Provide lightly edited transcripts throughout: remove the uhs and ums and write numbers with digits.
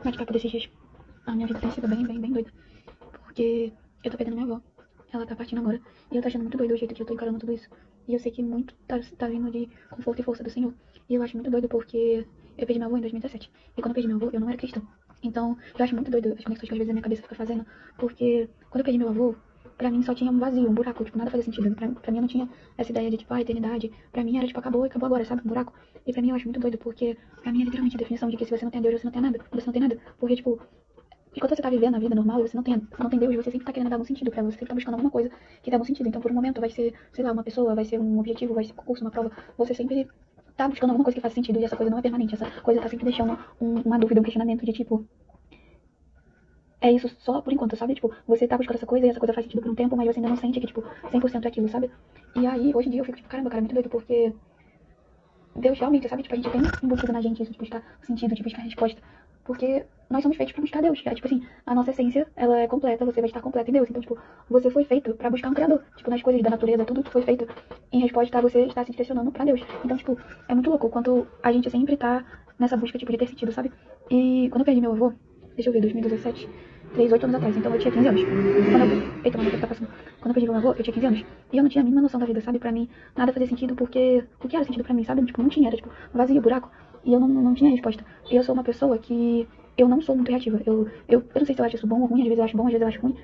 Bate-papo desses dias. A minha vida tem sido bem doida. Porque eu tô perdendo minha avó. Ela tá partindo agora. E eu tô achando muito doido o jeito que eu tô encarando tudo isso. E eu sei que muito tá vindo de conforto e força do Senhor. E eu acho muito doido porque eu perdi minha avó em 2017. E quando eu perdi meu avô, eu não era cristã. Então, eu acho muito doido as conexões que às vezes a minha cabeça fica fazendo. Porque quando eu perdi meu avô, pra mim só tinha um vazio, um buraco. Tipo, nada fazia sentido. Pra mim eu não tinha essa ideia de, tipo, eternidade. Pra mim era, tipo, acabou e acabou agora, sabe? Um buraco. E pra mim eu acho muito doido porque pra mim é literalmente a definição de que se você não tem Deus, você não tem nada. Você não tem nada. Porque, tipo, enquanto você tá vivendo a vida normal, você não tem Deus, você sempre tá querendo dar um sentido pra você, sempre tá buscando alguma coisa que dá um sentido. Então, por um momento, vai ser, sei lá, uma pessoa, vai ser um objetivo, vai ser um concurso, uma prova. Você sempre tá buscando alguma coisa que faça sentido e essa coisa não é permanente. Essa coisa tá sempre deixando uma dúvida, um questionamento de tipo, é isso só por enquanto, sabe? Tipo, você tá buscando essa coisa e essa coisa faz sentido por um tempo, mas você ainda não sente que, tipo, 100% é aquilo, sabe? E aí, hoje em dia, eu fico tipo, caramba, cara, é muito doido, porque Deus realmente, sabe? Tipo, a gente tem embutido na gente isso de buscar sentido, de buscar resposta. Porque nós somos feitos pra buscar Deus. É, tipo assim, a nossa essência, ela é completa, você vai estar completa em Deus. Então, tipo, você foi feito pra buscar um Criador. Tipo, nas coisas da natureza, tudo foi feito em resposta a você estar se direcionando pra Deus. Então, tipo, é muito louco o quanto a gente sempre tá nessa busca, tipo, de ter sentido, sabe? E quando eu perdi meu avô, deixa eu ver, 2017, 8 anos atrás, então eu tinha 15 anos. Eita, mano, o que tá passando? Quando eu perdi meu avô, eu tinha 15 anos. E eu não tinha a mínima noção da vida, sabe? Pra mim, nada fazia sentido porque o que era sentido pra mim, sabe? Tipo, não tinha, era tipo vazio, buraco. E eu não tinha resposta. E eu sou uma pessoa que eu não sou muito reativa. Eu não sei se eu acho isso bom ou ruim, às vezes eu acho bom, às vezes eu acho ruim.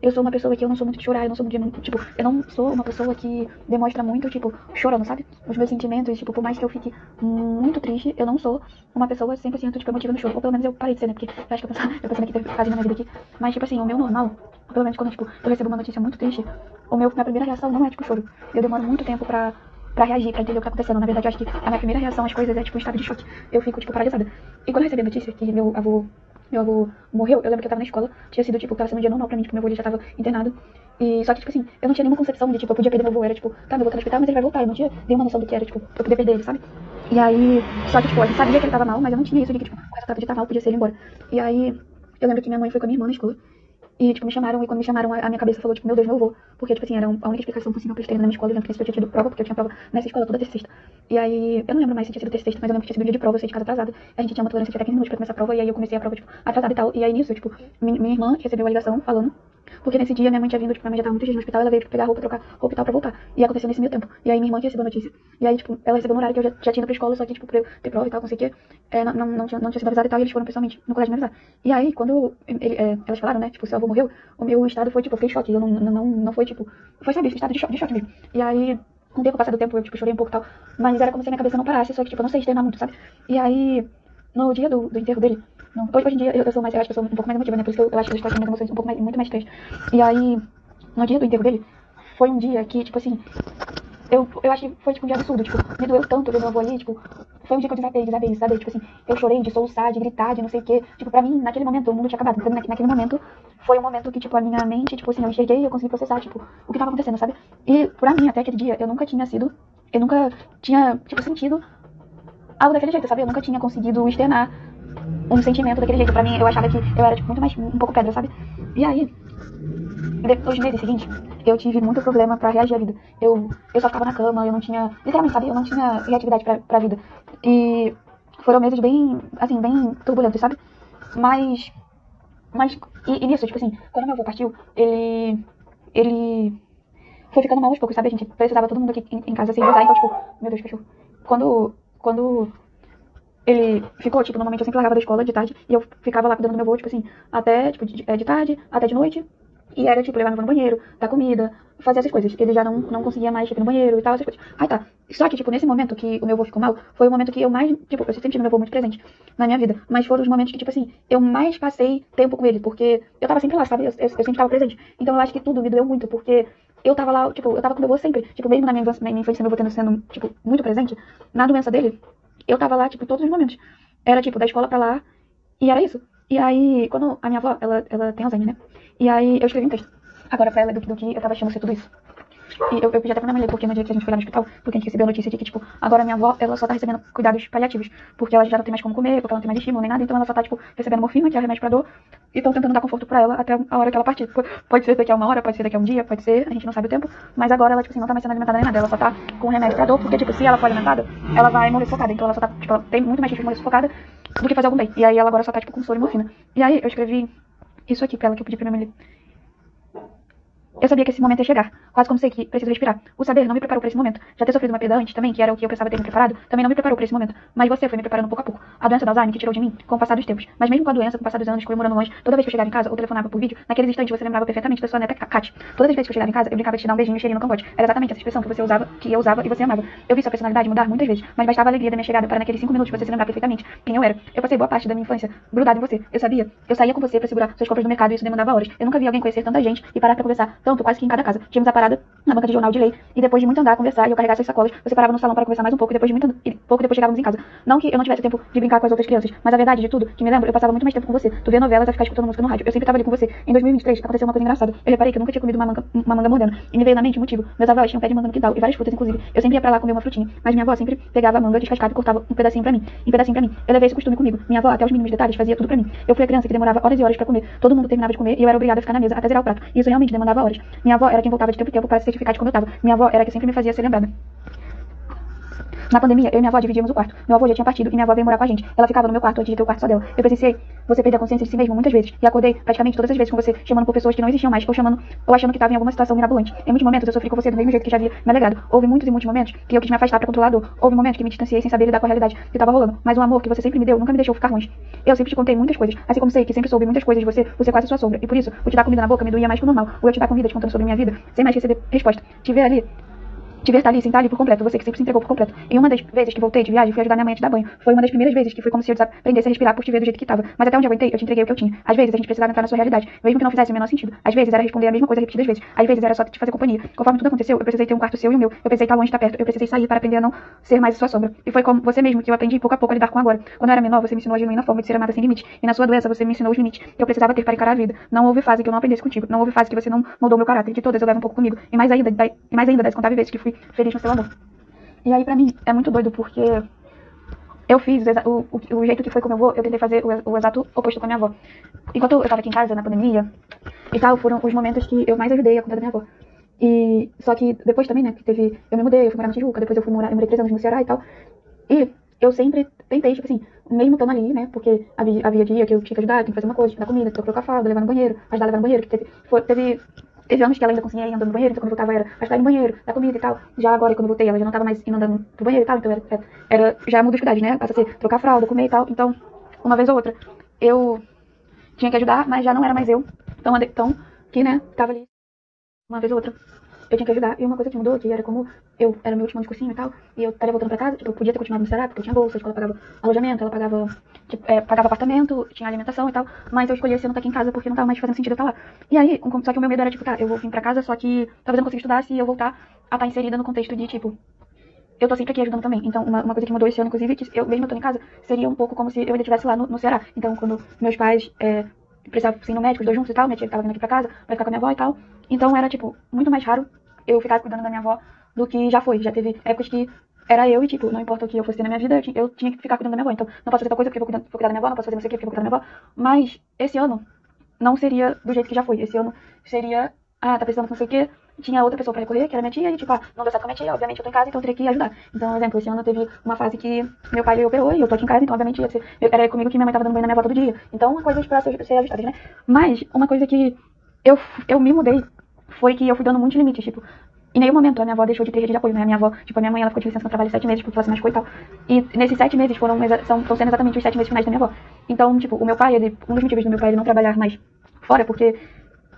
Eu sou uma pessoa que eu não sou muito de chorar, eu não sou muito de, tipo, eu não sou uma pessoa que demonstra muito, tipo, chorando, sabe? Os meus sentimentos, tipo, por mais que eu fique muito triste, eu não sou uma pessoa 100% tipo, emotiva no choro. Ou pelo menos eu parei de ser, né? Porque eu acho que eu pensando aqui, fazendo a minha vida aqui. Mas, tipo assim, o meu normal, pelo menos quando, tipo, eu recebo uma notícia muito triste, minha primeira reação não é, tipo, choro. Eu demoro muito tempo pra reagir, pra entender o que tá acontecendo. Na verdade, eu acho que a minha primeira reação às coisas é, tipo, um estado de choque. Eu fico, tipo, paralisada. E quando eu recebi a notícia que meu avô morreu, eu lembro que eu tava na escola, tinha sido, tipo, tava sendo um dia normal pra mim, tipo, meu avô já tava internado. E só que, tipo assim, eu não tinha nenhuma concepção de, tipo, eu podia perder meu avô, era, tipo, tá, meu avô tá no hospital, mas ele vai voltar. Eu não tinha nenhuma noção do que era, tipo, eu poder perder ele, sabe? E aí, só que, tipo, a gente sabia que ele tava mal, mas eu não tinha isso de que, tipo, com essa de estar mal, podia ser ele embora. E aí, eu lembro que minha mãe foi com a minha irmã na escola, e, tipo, me chamaram, e quando me chamaram, a minha cabeça falou, tipo, meu Deus, meu avô. Porque, tipo assim, era a única explicação possível pra eles terem na minha escola. Eu lembro que eu tinha tido prova, porque eu tinha prova nessa escola toda terça e sexta. E aí, eu não lembro mais se tinha sido terça e sexta, mas eu lembro que tinha sido um dia de prova, eu saí de casa atrasada. A gente tinha uma tolerância de até 15 minutos pra começar a prova, e aí eu comecei a prova, tipo, atrasada e tal. E aí nisso, tipo, minha irmã recebeu a ligação falando, porque nesse dia minha mãe tinha vindo, tipo, minha mãe já tava muitos dias no hospital, ela veio, tipo, pegar a roupa, trocar roupa e tal pra voltar. E aconteceu nesse meio tempo. E aí minha irmã que recebeu a notícia. E aí, tipo, ela recebeu no horário que eu já tinha ido pra escola, só que, tipo, pra eu ter prova e tal, não sei o quê, não tinha sido avisada e tal, e eles foram pessoalmente no colégio me avisar. E aí, quando elas falaram, né, tipo, seu avô morreu, o meu estado foi, tipo, eu fiquei em choque. Eu não foi, tipo, foi, sabe, estado de choque mesmo. E aí, com o tempo, passado do tempo, eu, tipo, chorei um pouco e tal, mas era como se a minha cabeça não parasse, só que, tipo, eu não sei externar muito, sabe? E aí, no dia do enterro dele, não, hoje em dia eu sou mais, eu acho que eu sou um pouco mais emotiva, né, por isso que eu acho que eu estou minhas emoções um pouco mais, muito mais tristes. E aí, no dia do enterro dele, foi um dia que, tipo assim, eu acho que foi, tipo, um dia absurdo, tipo, me doeu tanto ver meu avô ali, tipo, foi um dia que eu desabei, tipo assim, eu chorei de soluçar, de gritar, de não sei o quê, tipo, pra mim, naquele momento, o mundo tinha acabado, naquele momento, foi um momento que, tipo, a minha mente, tipo assim, eu enxerguei e eu consegui processar, tipo, o que tava acontecendo, sabe? E, pra mim, até aquele dia, eu nunca tinha, tipo, sentido algo daquele jeito, sabe? Eu nunca tinha conseguido externar um sentimento daquele jeito. Pra mim, eu achava que eu era, tipo, muito mais, um pouco pedra, sabe? E aí, depois dos meses seguintes, eu tive muito problema pra reagir à vida. Eu só ficava na cama, eu não tinha, literalmente, sabe? Eu não tinha reatividade pra vida. E foram meses bem, assim, bem turbulentos, sabe? Mas, e nisso, tipo assim, quando meu avô partiu, ele foi ficando mal aos poucos, sabe? A gente precisava todo mundo aqui em casa se revezar, então, tipo, meu Deus, cachorro. Quando ele ficou, tipo, normalmente eu sempre largava da escola de tarde e eu ficava lá cuidando do meu avô, tipo assim, até, tipo, de tarde, até de noite. E era, tipo, levar meu avô no banheiro, dar comida, fazer essas coisas. Ele já não conseguia mais, tipo, ir no banheiro e tal, essas coisas. Aí tá. Só que, tipo, nesse momento que o meu avô ficou mal, foi o momento que eu mais, tipo, eu sempre tive meu avô muito presente na minha vida. Mas foram os momentos que, tipo assim, eu mais passei tempo com ele, porque eu tava sempre lá, sabe? Eu sempre tava presente. Então eu acho que tudo me doeu muito, porque eu tava lá, tipo, eu tava com meu avô sempre. Tipo, mesmo na minha infância, meu avô sendo, tipo, muito presente, na doença dele, eu tava lá, tipo, em todos os momentos. Era, tipo, da escola pra lá, e era isso. E aí, quando a minha avó, ela tem Alzheimer, né? E aí eu escrevi um texto, agora pra ela, do que eu tava achando ser tudo isso. E eu pedi até pra minha mãe ler, porque no dia que a gente foi lá no hospital, porque a gente recebeu a notícia de que, tipo, agora minha avó, ela só tá recebendo cuidados paliativos, porque ela já não tem mais como comer, porque ela não tem mais estímulo nem nada, então ela só tá, tipo, recebendo morfina, que é remédio pra dor, e estão tentando dar conforto pra ela até a hora que ela partir. Pode ser daqui a uma hora, pode ser daqui a um dia, pode ser, a gente não sabe o tempo, mas agora ela, tipo assim, não tá mais sendo alimentada nem nada, ela só tá com remédio pra dor, porque, tipo, se ela for alimentada, ela vai morrer sufocada, então ela só tá, tipo, ela tem muito mais risco de morrer sufocada do que fazer algum bem. E aí ela agora só tá, tipo, com soro e morfina. E aí eu escrevi isso aqui pra ela, que eu pedi pra minha mãe ler. Eu sabia que esse momento ia chegar, quase como sei que preciso respirar. O saber não me preparou para esse momento. Já ter sofrido uma perda antes também, que era o que eu precisava ter me preparado, também não me preparou para esse momento. Mas você foi me preparando pouco a pouco. A doença da Alzheimer que tirou de mim com o passar dos tempos. Mas mesmo com a doença, com o passar dos anos, comemorando longe, toda vez que eu chegava em casa ou telefonava por vídeo, naqueles instantes você lembrava perfeitamente da sua neta Kat. Todas as vezes que eu chegava em casa, eu brincava de te dar um beijinho e cheirinho no cangote. Era exatamente essa expressão que você usava, que eu usava e você amava. Eu vi sua personalidade mudar muitas vezes, mas bastava a alegria da minha chegada para naqueles 5 minutos você se lembrar perfeitamente quem eu era. Eu passei boa parte da minha infância grudada em você. Eu sabia. Eu saía com você para segurar suas compras no mercado e isso demandava horas. Eu nunca vi alguém conhecer tanta gente e parar para conversar tanto, quase que em cada casa. Tínhamos a parada na banca de jornal de lei, e depois de muito andar, conversar, e eu carregar suas sacolas, você parava no salão para conversar mais um pouco, e pouco depois chegávamos em casa. Não que eu não tivesse tempo de brincar com as outras crianças, mas a verdade de tudo, que me lembro, eu passava muito mais tempo com você. Tu via novelas a ficar escutando música no rádio. Eu sempre tava ali com você. Em 2023, aconteceu uma coisa engraçada. Eu reparei que eu nunca tinha comido uma manga morena, e me veio na mente o motivo. Meus avós tinham um pé de manga no quintal, e várias frutas, inclusive. Eu sempre ia pra lá comer uma frutinha, mas minha avó sempre pegava a manga, descascava e cortava um pedacinho pra mim. Eu levei esse costume comigo. Minha avó, até os mínimos detalhes, fazia tudo pra mim. Eu fui a criança que demorava horas e horas pra comer. Todo mundo terminava de comer, e eu era obrigada a ficar na mesa até zerar o prato. E isso realmente demandava horas. Minha avó era quem voltava de tempo em tempo para se certificar de como eu tava. Minha avó era a que sempre me fazia ser lembrada. Na pandemia, eu e minha avó dividíamos o quarto. Meu avô já tinha partido e minha avó veio morar com a gente. Ela ficava no meu quarto antes de ter o quarto só dela. Eu presenciei você perder a consciência de si mesmo muitas vezes. E acordei praticamente todas as vezes com você, chamando por pessoas que não existiam mais, ou achando que estava em alguma situação mirabolante. Em muitos momentos eu sofri com você do mesmo jeito que já havia me alegrado. Houve muitos e muitos momentos que eu quis me afastar pra controlar a dor. Houve momentos que me distanciei sem saber lidar com a realidade que estava rolando. Mas o amor que você sempre me deu nunca me deixou ficar longe. Eu sempre te contei muitas coisas, assim como sei que sempre soube muitas coisas de você, você é quase sua sombra. E por isso, o te dar comida na boca me doía mais que o normal. Ou eu te dar comida te contando sobre minha vida, sem mais receber resposta. Te ver estar ali, sentar ali por completo, você que sempre se entregou por completo. Em uma das vezes que voltei de viagem, fui ajudar minha mãe a te dar banho. Foi uma das primeiras vezes que foi como se eu desaprendesse a respirar por te ver do jeito que tava. Mas até onde eu aguentei, eu te entreguei o que eu tinha. Às vezes a gente precisava entrar na sua realidade, mesmo que não fizesse o menor sentido. Às vezes era responder a mesma coisa repetidas vezes. Às vezes era só te fazer companhia. Conforme tudo aconteceu, eu precisei ter um quarto seu e o meu. Eu precisei estar longe, estar perto. Eu precisei sair para aprender a não ser mais a sua sombra. E foi como você mesmo que eu aprendi pouco a pouco a lidar com agora. Quando eu era menor, você me ensinou a genuína forma de ser amada sem limite. E na sua doença, você me ensinou os limites que eu precisava ter para encarar a vida. Não houve fase que eu não aprendesse contigo. Não houve fase que você não moldou meu caráter. De todas eu levo um pouco comigo. E mais ainda das contáveis vezes que fui feliz no seu amor. E aí, pra mim, é muito doido, porque eu fiz o jeito que foi com meu avô, eu tentei fazer o exato oposto com a minha avó. Enquanto eu tava aqui em casa, na pandemia e tal, foram os momentos que eu mais ajudei a cuidar da minha avó. E só que depois também, né, que teve, eu me mudei, eu fui morar na Tijuca, depois eu morei 3 anos no Ceará e tal. E eu sempre tentei, tipo assim, mesmo estando ali, né, porque havia dia que eu tinha que ajudar, tinha que fazer uma coisa, tinha que dar comida, tinha que trocar a fralda, levar no banheiro, ajudar a levar no banheiro, que teve anos que ela ainda conseguia ir andando no banheiro, então quando eu voltava era ajudar no banheiro, dar comida e tal. Já agora, quando eu voltei, ela já não tava mais indo andando pro banheiro e tal, então já muda de dificuldade, né? Passa a ser trocar fralda, comer e tal. Então, uma vez ou outra, eu tinha que ajudar, mas já não era mais eu tão que, né, tava ali uma vez ou outra. Eu tinha que ajudar, e uma coisa que mudou, que era como eu era meu último ano de cursinho e tal, e eu estaria voltando pra casa, tipo, eu podia ter continuado no Ceará, porque eu tinha bolsa, a escola pagava alojamento, ela pagava, tipo, pagava apartamento, tinha alimentação e tal, mas eu escolhi esse ano estar aqui em casa porque não tava mais fazendo sentido eu estar lá. E aí, só que o meu medo era, tipo, tá, eu vou vir pra casa, só que talvez eu não consiga estudar se eu voltar a estar inserida no contexto de, tipo, eu tô sempre aqui ajudando também. Então, uma coisa que mudou esse ano, inclusive, que eu, mesmo eu tô em casa, seria um pouco como se eu ainda estivesse lá no Ceará. Então, quando meus pais precisavam ir no médico, os dois juntos e tal, minha tia tava vindo aqui pra casa pra ficar com a minha avó e tal. Então, era, tipo, muito mais raro eu ficar cuidando da minha avó do que já foi. Já teve épocas que era eu e, tipo, não importa o que eu fosse ter na minha vida, eu tinha que ficar cuidando da minha avó. Então, não posso fazer tal coisa porque eu vou cuidar da minha avó, não posso fazer não sei o que porque eu vou cuidar da minha avó. Mas, esse ano, não seria do jeito que já foi. Esse ano seria, tá precisando de não sei o que, tinha outra pessoa pra recorrer, que era minha tia, e tipo, não deu certo com a minha tia, obviamente eu tô em casa, então eu teria que ajudar. Então, por exemplo, esse ano teve uma fase que meu pai operou e eu tô aqui em casa, então obviamente era comigo que minha mãe tava dando banho na minha avó todo dia. Então, coisas pra ser ajustadas, né? Mas, uma coisa que eu me mudei foi que eu fui dando muitos limites, tipo, em nenhum momento a minha avó deixou de ter rede de apoio, né? A minha avó, tipo, a minha mãe, ela ficou de licença no trabalho 7 meses porque ela se machucou e tal. E nesses 7 meses estão sendo exatamente os 7 meses finais da minha avó. Então, tipo, o meu pai, um dos motivos do meu pai ele não trabalhar mais fora, porque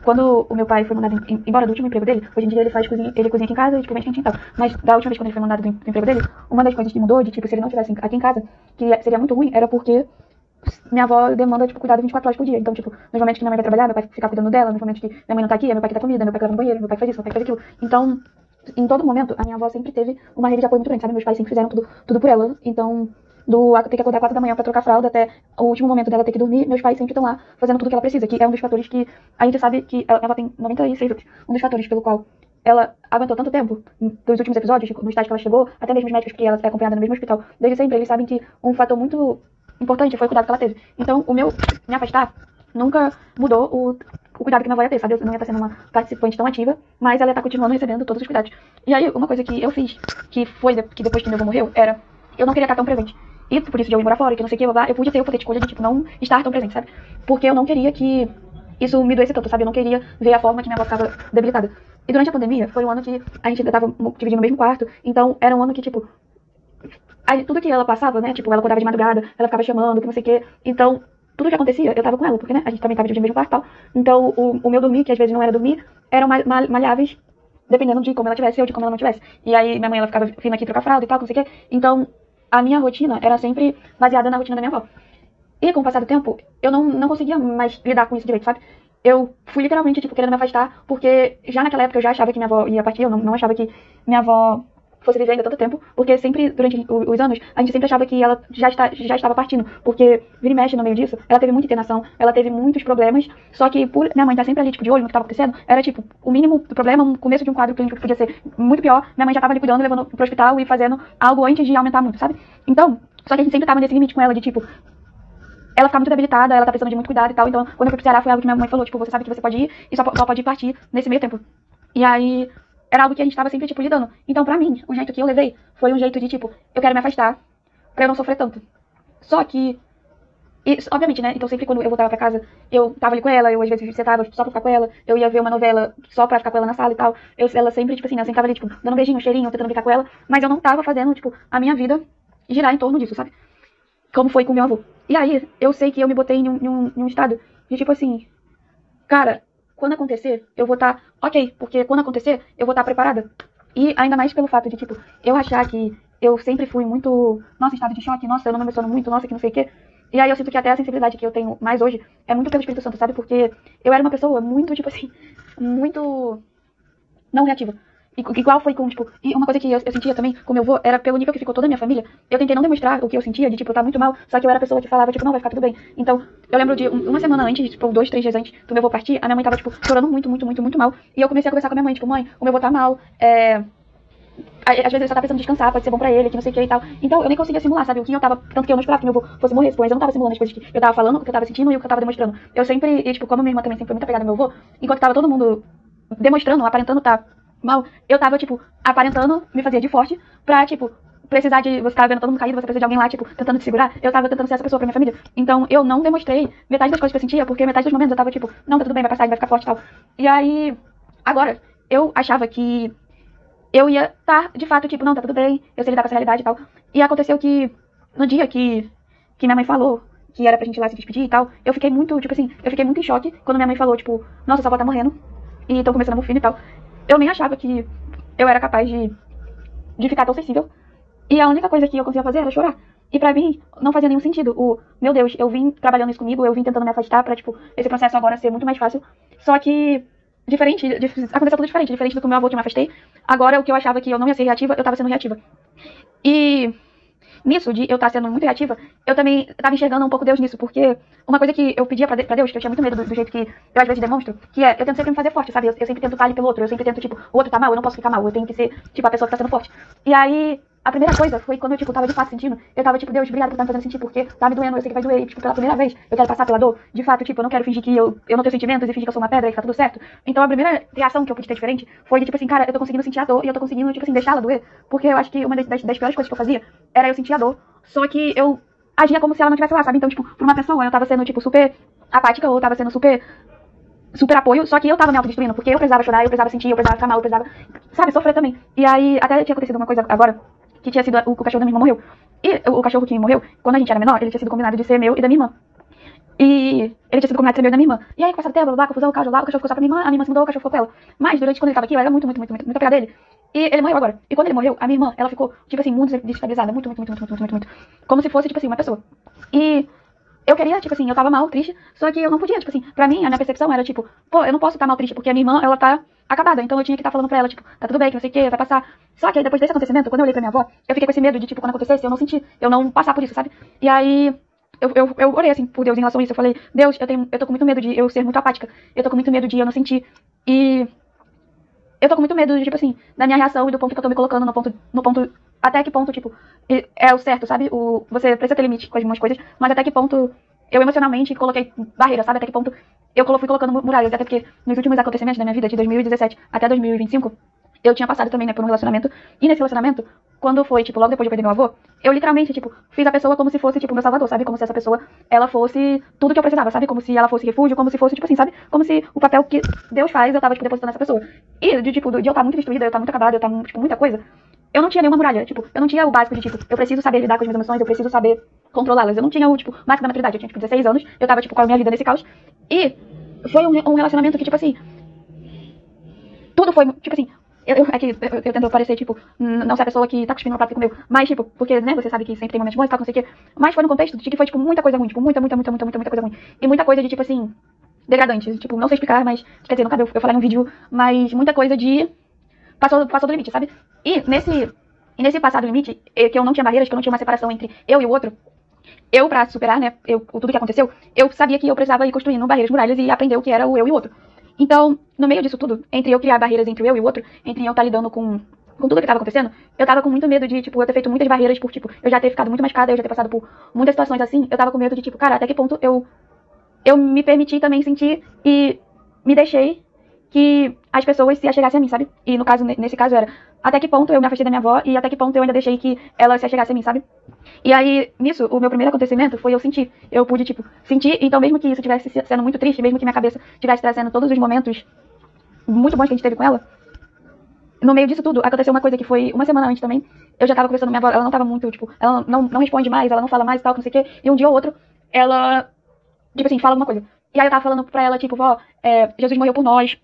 quando o meu pai foi mandado embora do último emprego dele, hoje em dia ele cozinha aqui em casa e, tipo, vende quentinho e tal. Mas da última vez quando ele foi mandado do emprego dele, uma das coisas que mudou, de, tipo, se ele não estivesse aqui em casa, que seria muito ruim, era porque minha avó demanda, tipo, cuidado 24 horas por dia. Então, tipo, nos momentos que minha mãe vai trabalhar, meu pai fica cuidando dela, nos momentos que minha mãe não tá aqui, é meu pai que dá comida, meu pai que lava no banheiro, meu pai que faz isso, meu pai que faz aquilo. Então, em todo momento, a minha avó sempre teve uma rede de apoio muito grande, sabe? Meus pais sempre fizeram tudo por ela. Então, ter que acordar 4 da manhã pra trocar fralda até o último momento dela ter que dormir, meus pais sempre estão lá fazendo tudo que ela precisa, que é um dos fatores que a gente sabe que ela tem 96 anos. Um dos fatores pelo qual ela aguentou tanto tempo, dos últimos episódios, no estágio que ela chegou, até mesmo os médicos que ela é acompanhada no mesmo hospital, desde sempre eles sabem que um fator muito importante foi o cuidado que ela teve. Então, me afastar nunca mudou o cuidado que minha avó ia ter, sabe? Eu não ia estar sendo uma participante tão ativa, mas ela ia estar continuando recebendo todos os cuidados. E aí, uma coisa que eu fiz, que depois que meu avô morreu, era, eu não queria estar tão presente. E por isso de eu ir morar fora, que não sei o que, eu pude ter o poder de escolha de, tipo, não estar tão presente, sabe? Porque eu não queria que isso me doesse tanto, sabe? Eu não queria ver a forma que minha avó ficava debilitada. E durante a pandemia, foi um ano que a gente ainda tava dividindo o mesmo quarto, então era um ano que, tipo, tudo que ela passava, né? Tipo, ela acordava de madrugada, ela ficava chamando, que não sei o quê. Então, tudo que acontecia, eu tava com ela, porque, né? A gente também tava dividindo o mesmo quarto e tal. Então, o meu dormir, que às vezes não era dormir, eram malháveis, dependendo de como ela tivesse ou de como ela não tivesse. E aí, minha mãe, ela ficava vindo aqui trocar fralda e tal, não sei o quê. Então, a minha rotina era sempre baseada na rotina da minha avó. E com o passar do tempo, eu não conseguia mais lidar com isso direito, sabe? Eu fui literalmente, tipo, querendo me afastar, porque já naquela época eu já achava que minha avó ia partir, eu não achava que minha avó fosse viver ainda tanto tempo, porque sempre, durante os anos, a gente sempre achava que ela já estava partindo, porque vira e mexe no meio disso, ela teve muita internação, ela teve muitos problemas, só que por minha mãe estar sempre ali, tipo, de olho no que estava acontecendo, era, tipo, o mínimo do problema, um começo de um quadro clínico que podia ser muito pior, minha mãe já estava ali cuidando, levando pro hospital e fazendo algo antes de aumentar muito, sabe? Então, só que a gente sempre tava nesse limite com ela, de, tipo, ela fica muito debilitada, ela tá precisando de muito cuidado e tal. Então, quando eu fui pro Ceará, foi algo que minha mãe falou, tipo, você sabe que você pode ir e só pode partir nesse meio tempo. E aí, era algo que a gente tava sempre, tipo, lidando. Então, pra mim, o jeito que eu levei foi um jeito de, tipo, eu quero me afastar pra eu não sofrer tanto. Só que, obviamente, né, então sempre quando eu voltava pra casa, eu tava ali com ela, eu às vezes sentava só pra ficar com ela, eu ia ver uma novela só pra ficar com ela na sala e tal. Ela sempre, tipo assim, ela sempre tava ali, tipo, dando um beijinho, um cheirinho, tentando brincar com ela, mas eu não tava fazendo, tipo, a minha vida girar em torno disso, sabe? Como foi com meu avô. E aí, eu sei que eu me botei em um estado de tipo assim, cara, quando acontecer, eu vou estar ok, porque quando acontecer, eu vou estar preparada. E ainda mais pelo fato de, tipo, eu achar que eu sempre fui muito, nossa, estado de choque, nossa, eu não me emociono muito, nossa, que não sei o quê. E aí eu sinto que até a sensibilidade que eu tenho mais hoje é muito pelo Espírito Santo, sabe? Porque eu era uma pessoa muito, tipo assim, muito não reativa. Igual foi com, tipo, e uma coisa que eu sentia também com meu avô era pelo nível que ficou toda a minha família. Eu tentei não demonstrar o que eu sentia, de, tipo, eu tava muito mal, só que eu era a pessoa que falava, tipo, não, vai ficar tudo bem. Então, eu lembro de uma semana antes, tipo, 2, 3 dias antes do meu avô partir, a minha mãe tava, tipo, chorando muito, muito, muito, muito mal. E eu comecei a conversar com a minha mãe, tipo, mãe, o meu avô tá mal, às vezes ele só tá precisando descansar, pode ser bom pra ele, que não sei o que e tal. Então, eu nem conseguia simular, sabe? O que eu tava, tanto que eu não esperava que meu avô fosse morrer, mas eu não tava simulando as coisas que eu tava falando, o que eu tava sentindo e o que eu tava demonstrando. Eu sempre, e, tipo, como minha irmã também sempre foi muito apegada ao meu avô, enquanto tava todo mundo demonstrando, aparentando tá mal, eu tava, tipo, aparentando, me fazia de forte, pra, tipo, precisar de, você tava vendo todo mundo caído, você precisa de alguém lá, tipo, tentando te segurar, eu tava tentando ser essa pessoa pra minha família. Então, eu não demonstrei metade das coisas que eu sentia, porque metade dos momentos eu tava, tipo, não, tá tudo bem, vai passar, vai ficar forte e tal. E aí, agora, eu achava que eu ia tá, de fato, tipo, não, tá tudo bem, eu sei lidar com essa realidade e tal. E aconteceu que, no dia que minha mãe falou que era pra gente ir lá se despedir e tal, eu fiquei muito, tipo assim, eu fiquei muito em choque quando minha mãe falou, tipo, nossa, sua avó tá morrendo, e estão começando a morfina e tal. Eu nem achava que eu era capaz de ficar tão sensível. E a única coisa que eu conseguia fazer era chorar. E pra mim, não fazia nenhum sentido. Meu Deus, eu vim trabalhando isso comigo, eu vim tentando me afastar pra, tipo, esse processo agora ser muito mais fácil. Só que, aconteceu tudo diferente do que o meu avô que eu me afastei. Agora, o que eu achava que eu não ia ser reativa, eu tava sendo reativa. E nisso, de eu estar sendo muito reativa, eu também tava enxergando um pouco Deus nisso, porque uma coisa que eu pedia pra Deus, que eu tinha muito medo do jeito que eu às vezes demonstro, que é, eu tento sempre me fazer forte, sabe? Eu sempre tento estar ali pelo outro, eu sempre tento, tipo, o outro tá mal, eu não posso ficar mal, eu tenho que ser, tipo, a pessoa que tá sendo forte. E aí, a primeira coisa foi quando eu, tipo, tava de fato sentindo, eu tava, tipo, Deus, obrigado por estar me fazendo sentir, porque tá me doendo, eu sei que vai doer, e, tipo, pela primeira vez, eu quero passar pela dor, de fato, tipo, eu não quero fingir que eu não tenho sentimentos e fingir que eu sou uma pedra e que tá tudo certo. Então, a primeira reação que eu pude ter diferente foi de, tipo assim, cara, eu tô conseguindo sentir a dor e eu tô conseguindo, tipo assim, deixá-la doer, porque eu acho que uma das piores coisas que eu fazia era eu sentir a dor, só que eu agia como se ela não estivesse lá, sabe? Então, tipo, por uma pessoa eu tava sendo, tipo, super apática, ou eu tava sendo super apoio, só que eu tava me autodestruindo, porque eu precisava chorar, eu precisava sentir, eu precisava ficar mal, eu precisava, sabe, sofrer também. E aí, até tinha acontecido uma coisa agora, que tinha sido o cachorro da minha irmã morreu. E o cachorro que morreu, quando a gente era menor, ele tinha sido combinado de ser meu e da minha irmã. E ele tinha sido combinado de ser meu e da minha irmã. E aí, com essa tempo, confusão, o cachorro lá, o cachorro ficou só pra minha irmã, a minha irmã se mudou, o cachorro ficou com ela. Mas durante quando ele tava aqui, eu era muito apegada dele. E ele morreu agora. E quando ele morreu, a minha irmã, ela ficou, tipo assim, muito desestabilizada, muito. Como se fosse, tipo assim, uma pessoa. E eu queria, tipo assim, eu tava mal, triste, só que eu não podia, tipo assim, pra mim, a minha percepção era, tipo, pô, eu não posso estar mal triste, porque a minha irmã, ela tá acabada, então eu tinha que estar falando pra ela, tipo, tá tudo bem, que não sei o que, vai passar. Só que aí, depois desse acontecimento, quando eu olhei pra minha avó, eu fiquei com esse medo de, tipo, quando acontecesse, eu não sentir, eu não passar por isso, sabe? E aí, eu orei, assim, por Deus em relação a isso, eu falei, Deus, eu tô com muito medo de eu ser muito apática, eu tô com muito medo de eu não sentir. E eu tô com muito medo, tipo assim, da minha reação e do ponto que eu tô me colocando no ponto, até que ponto, tipo, é o certo, sabe? Você precisa ter limite com algumas coisas, mas até que ponto eu emocionalmente coloquei barreiras, sabe? Até que ponto eu fui colocando muralhas, até porque nos últimos acontecimentos da minha vida, de 2017 até 2025, eu tinha passado também, né, por um relacionamento, e nesse relacionamento, quando foi, tipo, logo depois de eu perder meu avô, eu literalmente, tipo, fiz a pessoa como se fosse, tipo, meu salvador, sabe? Como se essa pessoa, ela fosse tudo que eu precisava, sabe? Como se ela fosse refúgio, como se fosse, tipo assim, sabe? Como se o papel que Deus faz, eu tava, tipo, depositando nessa pessoa. E, tipo, de eu estar muito destruída, eu estar muito acabada, eu estar, tipo, muita coisa, eu não tinha nenhuma muralha, tipo, eu não tinha o básico de, tipo, eu preciso saber lidar com as minhas emoções, eu preciso saber controlá-las. Eu não tinha o, tipo, máximo da maturidade, eu tinha, tipo, 16 anos, eu tava, tipo, com a minha vida nesse caos. E foi um relacionamento que, tipo assim, tudo foi, tipo assim, é que eu tento parecer, tipo, não ser a pessoa que tá cuspindo no prato que comeu, mas, tipo, porque, né, você sabe que sempre tem momentos bons e tal, não sei o quê, mas foi no contexto de que foi, tipo, muita coisa ruim, tipo, muita coisa ruim, e muita coisa de, tipo assim, degradante, tipo, não sei explicar, mas, quer dizer, não cabe eu falar num vídeo, mas muita coisa de, passou do limite, sabe, e nesse passar do limite, que eu não tinha barreiras, que eu não tinha uma separação entre eu e o outro, eu, pra superar, né, tudo que aconteceu, eu sabia que eu precisava ir construindo barreiras, muralhas e aprender o que era o eu e o outro. Então, no meio disso tudo, entre eu criar barreiras entre o eu e o outro, entre eu estar lidando com tudo que estava acontecendo, eu tava com muito medo de, tipo, eu ter feito muitas barreiras por, tipo, eu já ter ficado muito machucada, eu já ter passado por muitas situações assim, eu tava com medo de, tipo, cara, até que ponto eu me permiti também sentir e me deixei que as pessoas se achegassem a mim, sabe? E no caso, nesse caso era, até que ponto eu me afastei da minha avó e até que ponto eu ainda deixei que ela se achegasse a mim, sabe? E aí, nisso, o meu primeiro acontecimento foi eu sentir. Eu pude, tipo, sentir, então mesmo que isso tivesse sendo muito triste, mesmo que minha cabeça tivesse trazendo todos os momentos muito bons que a gente teve com ela, no meio disso tudo, aconteceu uma coisa que foi uma semana antes também. Eu já tava conversando com minha avó, ela não tava muito, tipo, ela não responde mais, ela não fala mais e tal, não sei o quê. E um dia ou outro, ela, tipo assim, fala alguma coisa. E aí eu tava falando pra ela, tipo, vó, Jesus morreu por nós.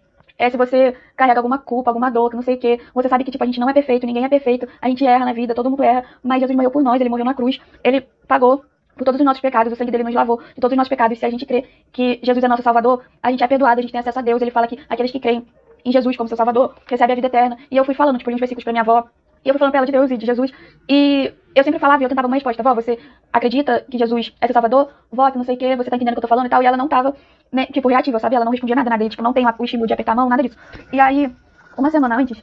Se você carrega alguma culpa, alguma dor, que não sei o quê, você sabe que, tipo, a gente não é perfeito, ninguém é perfeito, a gente erra na vida, todo mundo erra, mas Jesus morreu por nós, ele morreu na cruz, ele pagou por todos os nossos pecados, o sangue dele nos lavou de todos os nossos pecados. Se a gente crê que Jesus é nosso Salvador, a gente é perdoado, a gente tem acesso a Deus. Ele fala que aqueles que creem em Jesus como seu Salvador recebem a vida eterna. E eu fui falando, tipo, uns versículos pra minha avó, e eu fui falando pra ela de Deus e de Jesus, e eu sempre falava e eu tentava uma resposta: vó, você acredita que Jesus é seu Salvador? Vó, que não sei o que, você tá entendendo o que eu tô falando e tal. E ela não tava, né, tipo, reativa, sabe? Ela não respondia nada, e, tipo, não tem o estímulo de apertar a mão, nada disso. E aí, uma semana antes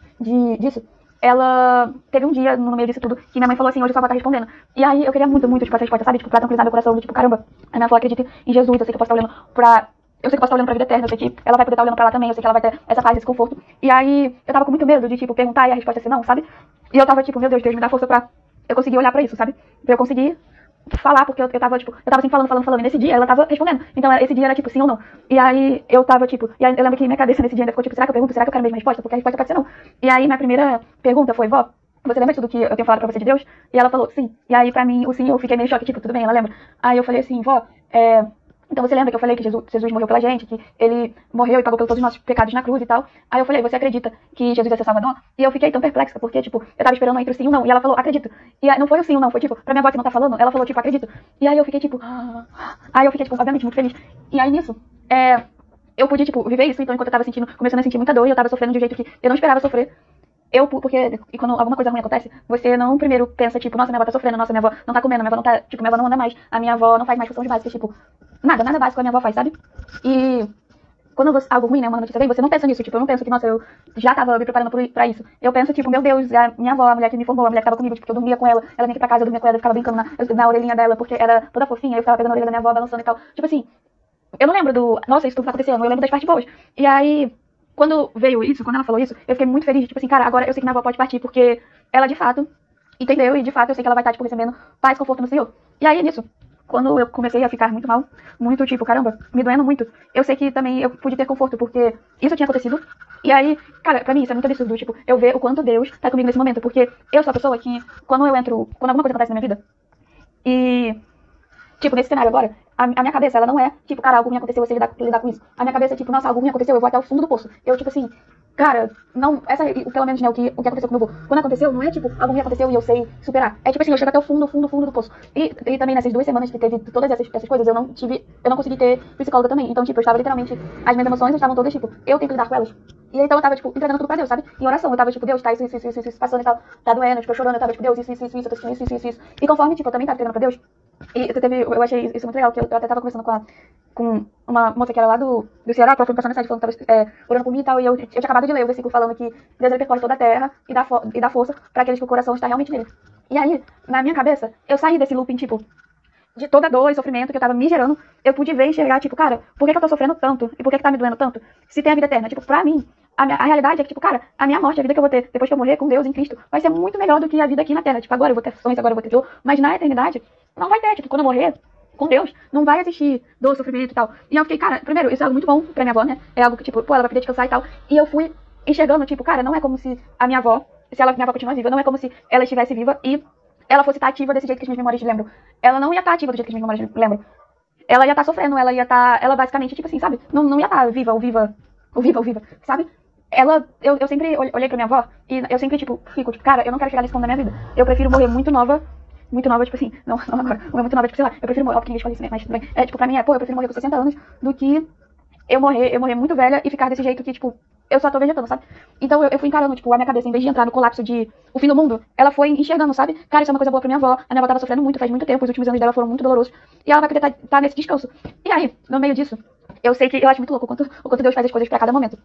disso, ela teve um dia no meio disso tudo que minha mãe falou assim: hoje sua avó tá respondendo. E aí eu queria muito, tipo, essa resposta, sabe? Tipo, pra tranquilizar meu coração, tipo, caramba, a minha avó acredita em Jesus, eu sei que eu posso estar olhando pra. Eu sei que eu posso estar olhando pra vida eterna, eu sei que ela vai poder estar olhando pra lá também, eu sei que ela vai ter essa paz, esse conforto. E aí eu tava com muito medo de, tipo, perguntar e a resposta ser não, sabe? E eu tava, tipo, meu Deus, Deus me dá força pra eu conseguir olhar pra isso, sabe? Pra eu conseguir falar, porque eu tava, tipo, eu tava assim falando, e nesse dia ela tava respondendo. Então esse dia era, tipo, sim ou não. E aí eu tava, tipo, e aí eu lembro que minha cabeça nesse dia ainda ficou, tipo, será que eu pergunto? Será que eu quero a mesma resposta? Porque a resposta pode ser não. E aí minha primeira pergunta foi: vó, você lembra de tudo que eu tenho falado pra você de Deus? E ela falou, sim. E aí pra mim, o sim, eu fiquei meio choque, tipo, tudo bem, ela lembra. Aí eu falei assim: vó, então você lembra que eu falei que Jesus morreu pela gente, que ele morreu e pagou pelos todos os nossos pecados na cruz e tal? Aí eu falei: você acredita que Jesus é seu Salvador? E eu fiquei tão perplexa, porque, tipo, eu tava esperando entre o sim e o não. E ela falou: acredito. E aí, não foi o sim ou não, foi tipo, pra minha avó que não tá falando, ela falou, tipo, acredito. E aí eu fiquei, tipo, obviamente, muito feliz. E aí nisso, eu pude, tipo, viver isso. Então, enquanto eu tava começando a sentir muita dor e eu tava sofrendo de um jeito que eu não esperava sofrer, porque quando alguma coisa ruim acontece, você não primeiro pensa, tipo, nossa, minha avó tá sofrendo, nossa, minha avó não tá comendo, minha avó não tá, tipo, minha avó não anda mais, a minha avó não faz mais funções básicas, tipo, nada básico a minha avó faz, sabe? E quando algo ruim, né, uma notícia vem, você não pensa nisso, tipo, eu não penso que, nossa, eu já tava me preparando pra isso. Eu penso, tipo, meu Deus, a minha avó, a mulher que me formou, a mulher que tava comigo, tipo, que eu dormia com ela vinha aqui pra casa, eu dormia com ela, eu ficava brincando na orelhinha dela, porque era toda fofinha, eu ficava pegando a orelha da minha avó, balançando e tal. Tipo assim, eu não lembro nossa, isso tudo tá acontecendo, eu lembro das partes boas. E aí, quando veio isso, quando ela falou isso, eu fiquei muito feliz, tipo assim, cara, agora eu sei que minha avó pode partir, porque ela de fato entendeu, e de fato eu sei que ela vai estar, tipo, recebendo paz, conforto no Senhor. E aí, nisso, quando eu comecei a ficar muito mal, muito, tipo, caramba, me doendo muito, eu sei que também eu pude ter conforto, porque isso tinha acontecido. E aí, cara, pra mim isso é muito absurdo, tipo, eu ver o quanto Deus tá comigo nesse momento, porque eu sou a pessoa que, quando alguma coisa acontece na minha vida, e tipo, nesse cenário agora, a minha cabeça, ela não é, tipo, cara, algo ruim aconteceu, eu sei lidar com isso. A minha cabeça é, tipo, nossa, algo ruim aconteceu, eu vou até o fundo do poço. Eu, tipo assim, cara, não, pelo menos, né, o que aconteceu com o meu avô. Quando aconteceu, não é, tipo, algo ruim aconteceu e eu sei superar. É, tipo assim, eu chego até o fundo do poço. E também nessas 2 semanas que teve todas essas coisas, eu não consegui ter psicóloga também. Então, tipo, eu estava literalmente, as minhas emoções estavam todas, tipo, eu tenho que lidar com elas. E então eu tava, tipo, entregando tudo pra Deus, sabe? Em oração, eu tava, tipo, Deus, tá, isso, passando e tal, tá doendo, tipo, eu chorando, eu tava, tipo, Deus, isso, eu tô sentindo isso. E conforme, tipo, eu também tava entregando pra Deus, eu achei isso muito legal, que eu até tava conversando com com uma moça que era lá do Ceará, que ela foi me passar mensagem falando que tava orando por mim e tal, e eu tinha acabado de ler o versículo falando que Deus ele percorre toda a terra e dá força pra aqueles que o coração está realmente nele. E aí, na minha cabeça, eu saí desse looping, tipo, de toda a dor e sofrimento que eu tava me gerando, eu pude ver e enxergar, tipo, cara, por que eu tô sofrendo tanto? E por que tá me doendo tanto? Se tem a vida eterna. Tipo, pra mim, a realidade é que, tipo, cara, a minha morte, a vida que eu vou ter depois que eu morrer com Deus em Cristo, vai ser muito melhor do que a vida aqui na Terra. Tipo, agora eu vou ter sonhos, agora eu vou ter dor, mas na eternidade, não vai ter. Tipo, quando eu morrer com Deus, não vai existir dor, sofrimento e tal. E eu fiquei, cara, primeiro, isso é algo muito bom pra minha avó, né? É algo que, tipo, pô, ela vai poder descansar e tal. E eu fui enxergando, tipo, cara, não é como se a minha avó, se ela, minha avó continua viva, não é como se ela estivesse viva e ela fosse estar ativa desse jeito que as minhas memórias lembram. Ela não ia estar ativa do jeito que as minhas memórias lembram. Ela ia estar sofrendo, ela ia estar, ela basicamente, tipo assim, sabe? Não ia estar viva, sabe? Eu sempre olhei pra minha avó e eu sempre, tipo, fico, tipo, cara, eu não quero chegar nesse ponto da minha vida. Eu prefiro morrer muito nova, tipo assim, não agora, morrer muito nova, tipo, sei lá, eu prefiro morrer, ó, porque ninguém fala isso, né, mas tudo bem. É, tipo, pra mim pô, eu prefiro morrer com 60 anos do que eu morrer muito velha e ficar desse jeito que, tipo, eu só tô vegetando, sabe? Então eu fui encarando, tipo, a minha cabeça, em vez de entrar no colapso de o fim do mundo, ela foi enxergando, sabe? Cara, isso é uma coisa boa pra minha avó. A minha avó tava sofrendo muito, faz muito tempo, os últimos anos dela foram muito dolorosos. E ela vai poder tá nesse descanso. E aí, no meio disso, eu sei que eu acho muito louco o quanto Deus faz as coisas pra cada momento.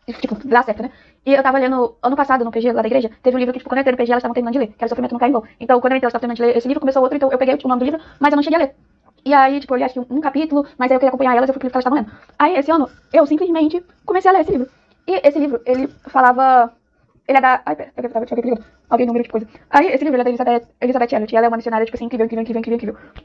Tipo, dá certo, né? E eu tava lendo, ano passado, no PG, lá da igreja, teve um livro que, tipo, quando eu entrei no PG, elas estavam terminando de ler, que era o Sofrimento Nunca Cai em Vão. Então, quando eu entrei, elas estavam terminando de ler esse livro, começou outro, então eu peguei o nome do livro, mas eu não cheguei a ler. E aí, tipo, eu li acho que um capítulo, mas aí eu queria acompanhar elas, eu fui pro livro que elas estavam lendo. Aí, esse ano, eu simplesmente comecei a ler esse livro. E esse livro, ele falava... Ele é da... Ai, pera, alguém número de coisa. Aí, esse livro, ele é da Elizabeth Elliot, e ela é uma missionária, tipo assim, incrível.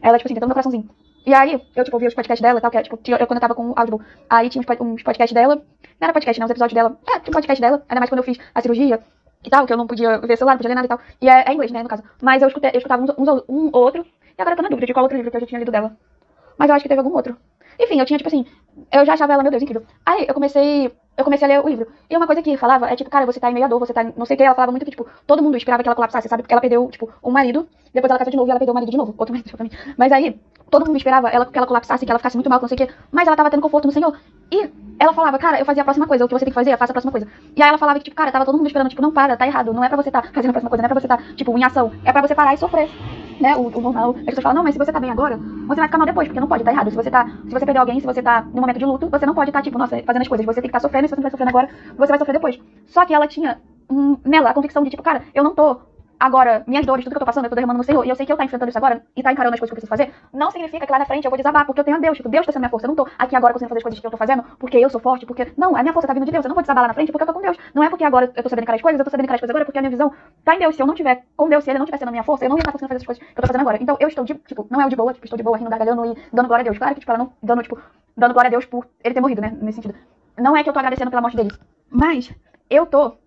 Ela, tipo assim, tem todo meu coraçãozinho. E aí, eu, tipo, ouvi os podcasts dela e tal, que é, tipo, quando eu tava com o Audible, aí tinha uns podcasts dela, não era podcast, não, os episódios dela, tinha um podcast dela, ainda mais quando eu fiz a cirurgia e tal, que eu não podia ver celular, não podia ler nada e tal, e é inglês, né, no caso. Mas eu escutava um outro, e agora eu tô na dúvida de qual outro livro que eu já tinha lido dela. Mas eu acho que teve algum outro. Enfim, eu tinha, tipo assim, eu já achava ela, meu Deus, incrível. Aí eu comecei a ler o livro. E uma coisa que falava é, tipo, cara, você tá em meio à dor, você tá em não sei o que. Ela falava muito que, tipo, todo mundo esperava que ela colapsasse, sabe? Porque ela perdeu, tipo, um marido, depois ela casou de novo e ela perdeu o marido de novo. Outro marido pra mim. Mas aí, todo mundo esperava que ela colapsasse, que ela ficasse muito mal, que não sei o que. Mas ela tava tendo conforto no Senhor. E ela falava, cara, eu fazia a próxima coisa, o que você tem que fazer, faça a próxima coisa. E aí ela falava que, tipo, cara, tava todo mundo esperando, tipo, não para, tá errado. Não é pra você tá fazendo a próxima coisa, não é pra você tá, tipo, em ação. É pra você parar e sofrer. Né, o normal. As pessoas falam, não, mas se você tá bem agora, você vai ficar mal depois, porque não pode, tá errado. Se você perdeu alguém, se você tá no momento de luto, você não pode estar, tipo, nossa, fazendo as coisas. Você tem que estar sofrendo, e se você não estiver sofrendo agora, você vai sofrer depois. Só que ela tinha nela a convicção de, tipo, cara, eu não tô agora, minhas dores, tudo que eu tô passando, eu tô derramando no Senhor, e eu sei que eu tá enfrentando isso agora, e tá encarando as coisas que eu preciso fazer, não significa que lá na frente eu vou desabar, porque eu tenho a Deus, tipo, Deus tá sendo minha força, eu não tô aqui agora conseguindo fazer as coisas que eu tô fazendo, porque eu sou forte, porque, não, a minha força tá vindo de Deus, eu não vou desabar lá na frente porque eu tô com Deus, não é porque agora eu tô sabendo encarar as coisas, eu tô sabendo encarar as coisas agora porque a minha visão tá em Deus, se eu não tiver com Deus, se Ele não tiver sendo a minha força, eu não ia estar conseguindo fazer as coisas que eu tô fazendo agora, então eu estou, tipo, não é o de boa, tipo, estou de boa, rindo, gargalhando e dando glória a Deus, claro que, tipo, ela não, dando glória a Deus por ele ter morrido, né, nesse sentido, não é que eu tô agradecendo pela morte dele, mas eu tô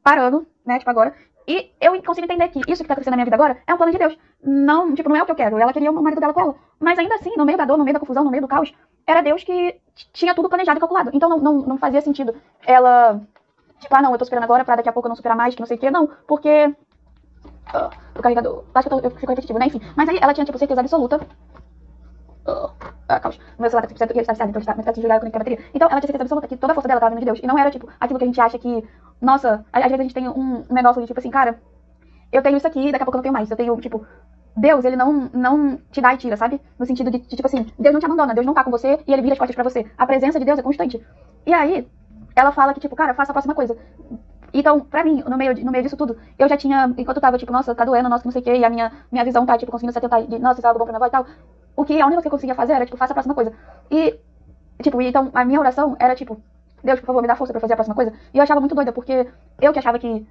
parando, né, tipo, agora, e eu consigo entender que isso que tá acontecendo na minha vida agora é um plano de Deus. Não, tipo, não é o que eu quero. Ela queria o marido dela com ela. Mas ainda assim, no meio da dor, no meio da confusão, no meio do caos, era Deus que tinha tudo planejado e calculado. Então não fazia sentido ela, tipo, não, eu tô superando agora pra daqui a pouco eu não superar mais, que não sei o quê. Não, porque... o carregador... Acho que eu fico repetitivo, né? Enfim. Mas aí ela tinha, tipo, certeza absoluta... caos. Meu celular tá 100% e ele está viciado, então ele tá muito desligado, conectar a bateria. Então ela tinha certeza absoluta que toda a força dela tava vindo de Deus. E não era, tipo, aquilo que a gente acha que... Nossa, às vezes a gente tem um negócio de, tipo assim, cara... Eu tenho isso aqui, daqui a pouco eu não tenho mais. Eu tenho, tipo, Deus, ele não te dá e tira, sabe? No sentido de, tipo assim, Deus não te abandona, Deus não tá com você e ele vira as portas pra você. A presença de Deus é constante. E aí, ela fala que, tipo, cara, faça a próxima coisa. Então, pra mim, no meio disso tudo, eu já tinha, enquanto eu tava, tipo, nossa, tá doendo, nossa, não sei o quê, e a minha visão tá, tipo, conseguindo se atentar de, nossa, isso é algo bom pra minha avó e tal. A única coisa que eu conseguia fazer era, tipo, faça a próxima coisa. E, tipo, então, a minha oração era, tipo, Deus, por favor, me dá força pra fazer a próxima coisa. E eu achava muito doida, porque eu que achava que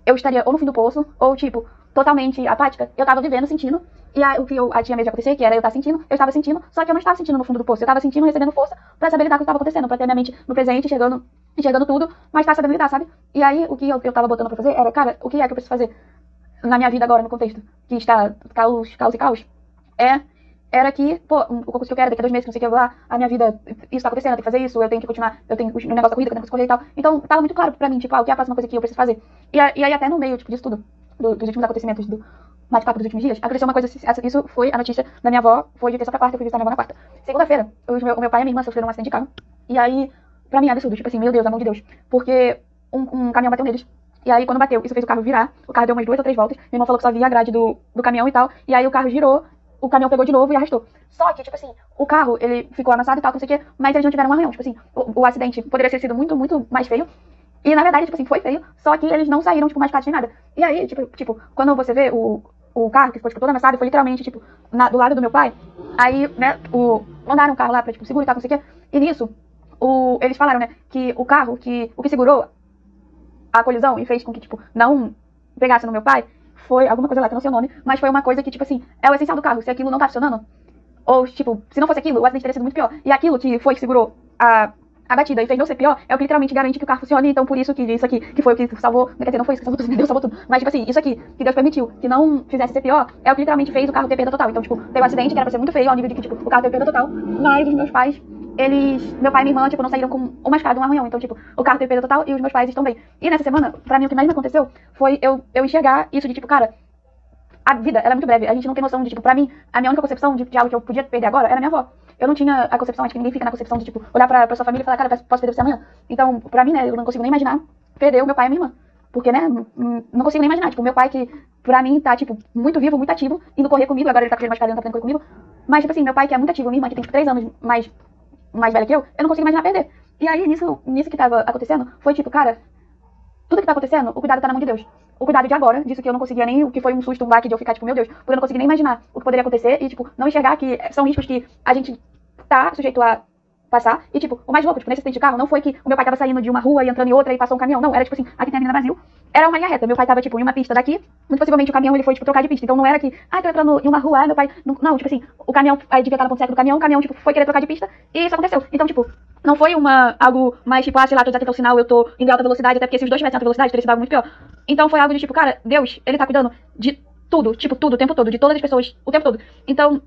eu estaria ou no fim do poço, ou, tipo, totalmente apática, eu tava vivendo, sentindo, e o que eu tinha medo de acontecer, que era eu estar sentindo, eu estava sentindo, só que eu não estava sentindo no fundo do poço, eu estava sentindo, recebendo força pra saber lidar com o que estava acontecendo, pra ter minha mente no presente, enxergando tudo, mas tá sabendo lidar, sabe? E aí, o que eu tava botando pra fazer era, cara, o que é que eu preciso fazer na minha vida agora, no contexto, que está caos, era que, pô, o concurso que eu quero daqui a 2 meses, não sei o que lá, a minha vida, isso tá acontecendo, eu tenho que fazer isso, eu tenho que continuar, eu tenho o negócio da corrida, que eu tenho que correr e tal. Então, tava muito claro pra mim, tipo, o que é a próxima coisa que eu preciso fazer. E aí, até no meio, tipo, disso tudo, dos últimos acontecimentos, do bate-papo dos últimos dias, aconteceu uma coisa, isso foi a notícia da minha avó, foi de terça pra quarta, eu fui visitar minha avó na quarta. Segunda-feira, o meu pai e a minha irmã sofreram um acidente de carro, e aí, pra mim é absurdo, tipo assim, meu Deus, a mão de Deus, porque um caminhão bateu neles. E aí, quando bateu, isso fez o carro virar, o carro deu umas 2 ou 3 voltas, minha irmã falou que só via a grade do caminhão e tal, e aí o carro girou, o caminhão pegou de novo e arrastou. Só que, tipo assim, o carro, ele ficou amassado e tal, não sei o quê, mas eles não tiveram um arranhão. Tipo assim, o acidente poderia ter sido muito, muito mais feio. E, na verdade, tipo assim, foi feio, só que eles não saíram, tipo, machucados nem nada. E aí, tipo, quando você vê o carro, que ficou, tipo, todo amassado, foi literalmente, tipo, do lado do meu pai, aí, né, mandaram o carro lá pra, tipo, seguro e tal, não sei o quê. E nisso, eles falaram, né, que o carro, o que segurou a colisão e fez com que, tipo, não pegasse no meu pai, foi alguma coisa lá, que eu não sei o nome, mas foi uma coisa que, tipo assim, é o essencial do carro. Se aquilo não tá funcionando, ou, tipo, se não fosse aquilo, o acidente teria sido muito pior. E aquilo que foi que segurou a batida e fez não ser pior, é o que literalmente garante que o carro funcione. Então, por isso que isso aqui, que foi o que salvou, quer dizer, não foi isso que salvou tudo, Deus salvou tudo. Mas, tipo assim, isso aqui, que Deus permitiu, que não fizesse ser pior, é o que literalmente fez o carro ter perda total. Então, tipo, teve um acidente que era pra ser muito feio, ao nível de que, tipo, o carro teve perda total, mas os meus pais, meu pai e minha irmã, tipo, não saíram com um machucado, um arranhão. Então, tipo, o carro teve perda total e os meus pais estão bem. E nessa semana, pra mim, o que mais me aconteceu foi eu enxergar isso de, tipo, cara, a vida, ela é muito breve. A gente não tem noção de, tipo, pra mim, a minha única concepção de algo que eu podia perder agora era minha avó. Eu não tinha a concepção, acho que ninguém fica na concepção de, tipo, olhar pra sua família e falar, cara, posso perder você amanhã. Então, pra mim, né, eu não consigo nem imaginar perder o meu pai e a minha irmã. Porque, né, não consigo nem imaginar. Tipo, o meu pai que, pra mim, tá, tipo, muito vivo, muito ativo, indo correr comigo. Agora ele tá com ele machucado, ele não tá podendo correr comigo. Mas, tipo assim, meu pai que é muito ativo, minha irmã que tem, tipo, 3 anos mais velha que eu não consigo imaginar perder. E aí, nisso que tava acontecendo, foi tipo, cara, tudo que tá acontecendo, o cuidado tá na mão de Deus. O cuidado de agora, disso que eu não conseguia nem, o que foi um susto, um baque de eu ficar, tipo, meu Deus, porque eu não conseguia nem imaginar o que poderia acontecer e, tipo, não enxergar que são riscos que a gente tá sujeito a passar. E, tipo, o mais louco, tipo, nesse acidente de carro, não foi que o meu pai tava saindo de uma rua e entrando em outra e passou um caminhão, não, era, tipo assim, aqui tem a Avenida Brasil, era uma linha reta, meu pai tava, tipo, em uma pista daqui, muito possivelmente o caminhão, ele foi, tipo, trocar de pista, então não era que, tô entrando em uma rua, meu pai, não, tipo assim, o caminhão, aí devia estar no ponto certo do caminhão, o caminhão, tipo, foi querer trocar de pista, e isso aconteceu. Então, tipo, não foi algo mais, tipo, sei lá, tô desatento ao sinal, eu tô em alta velocidade, até porque se os dois tivessem alta velocidade, teria sido algo muito pior. Então foi algo de, tipo, cara, Deus, ele tá cuidando de tudo, tipo, tudo, o tempo todo, de todas as pessoas, o tempo todo. Então,